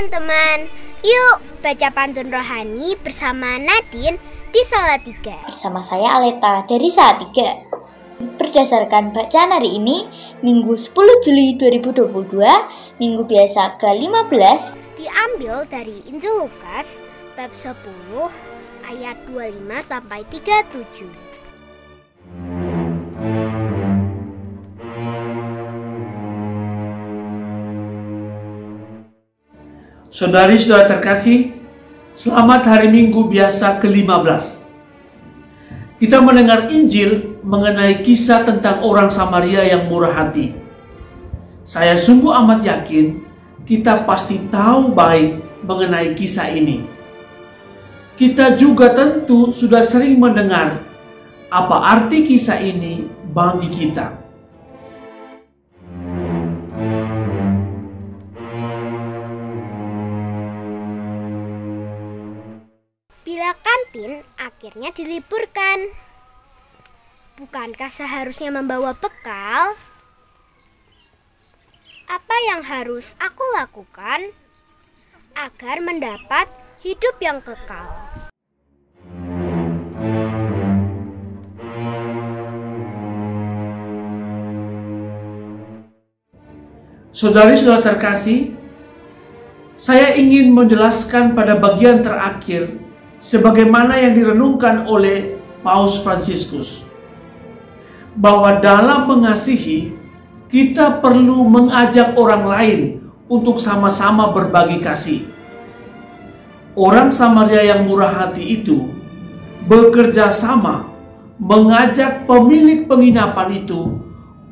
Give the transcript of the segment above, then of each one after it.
teman-teman, yuk baca pantun rohani bersama Nadine di Salatiga. Bersama saya Aleta dari Salatiga. Berdasarkan bacaan hari ini, Minggu 10 Juli 2022, Minggu biasa ke-15, diambil dari Injil Lukas bab 10 ayat 25 sampai 37. Saudari-saudara terkasih, selamat hari Minggu biasa ke-15. Kita mendengar Injil mengenai kisah tentang orang Samaria yang murah hati. Saya sungguh amat yakin kita pasti tahu baik mengenai kisah ini. Kita juga tentu sudah sering mendengar apa arti kisah ini bagi kita. Bila kantin akhirnya diliburkan, bukankah seharusnya membawa bekal? Apa yang harus aku lakukan agar mendapat hidup yang kekal? Saudari-saudara terkasih, saya ingin menjelaskan pada bagian terakhir sebagaimana yang direnungkan oleh Paus Fransiskus, bahwa dalam mengasihi kita perlu mengajak orang lain untuk sama-sama berbagi kasih. Orang Samaria yang murah hati itu bekerja sama mengajak pemilik penginapan itu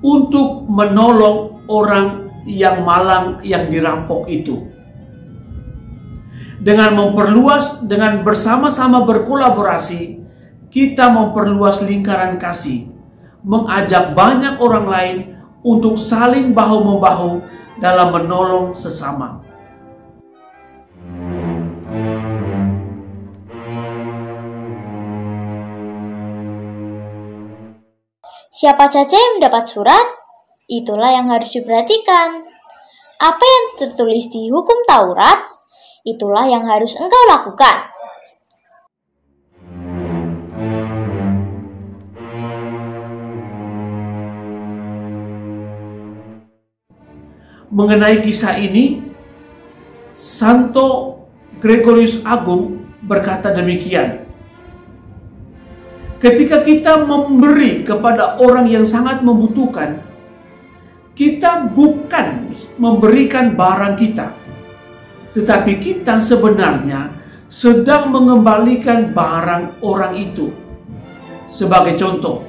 untuk menolong orang yang malang yang dirampok itu. Dengan bersama-sama berkolaborasi, kita memperluas lingkaran kasih, mengajak banyak orang lain untuk saling bahu-membahu dalam menolong sesama. siapa saja yang mendapat surat, itulah yang harus diperhatikan. Apa yang tertulis di hukum Taurat, itulah yang harus engkau lakukan. Mengenai kisah ini, Santo Gregorius Agung berkata demikian. Ketika kita memberi kepada orang yang sangat membutuhkan, kita bukan memberikan barang kita, tetapi kita sebenarnya sedang mengembalikan barang orang itu. Sebagai contoh,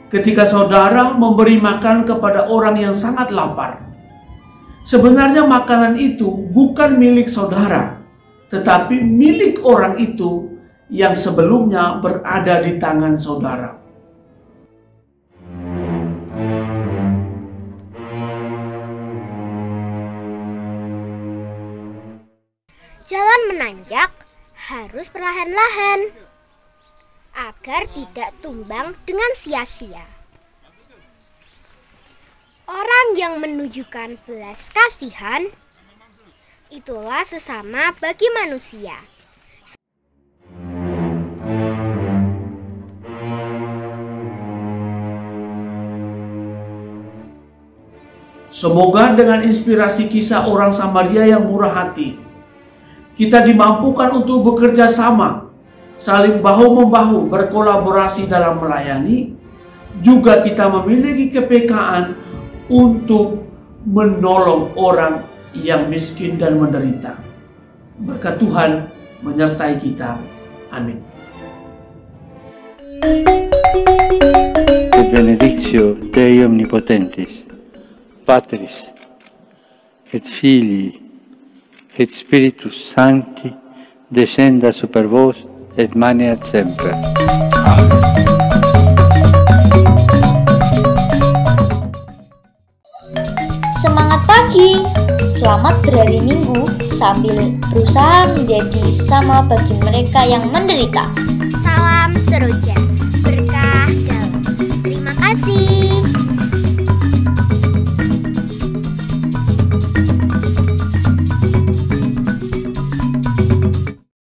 ketika saudara memberi makan kepada orang yang sangat lapar, sebenarnya makanan itu bukan milik saudara, tetapi milik orang itu yang sebelumnya berada di tangan saudara. Jalan menanjak harus perlahan-lahan agar tidak tumbang dengan sia-sia. Orang yang menunjukkan belas kasihan, itulah sesama bagi manusia. Semoga dengan inspirasi kisah orang Samaria yang murah hati, kita dimampukan untuk bekerja sama, saling bahu-membahu, berkolaborasi dalam melayani. Juga kita memiliki kepekaan untuk menolong orang yang miskin dan menderita. Berkat Tuhan menyertai kita. Amin. Benedictio Dei Omnipotentis, Patris et Filii et Spiritus Sancti, descenda super vos et maneat semper. Amen. Semangat pagi, selamat berhari Minggu sambil berusaha menjadi sama bagi mereka yang menderita. Salam seroja, berkah dalam. Terima kasih.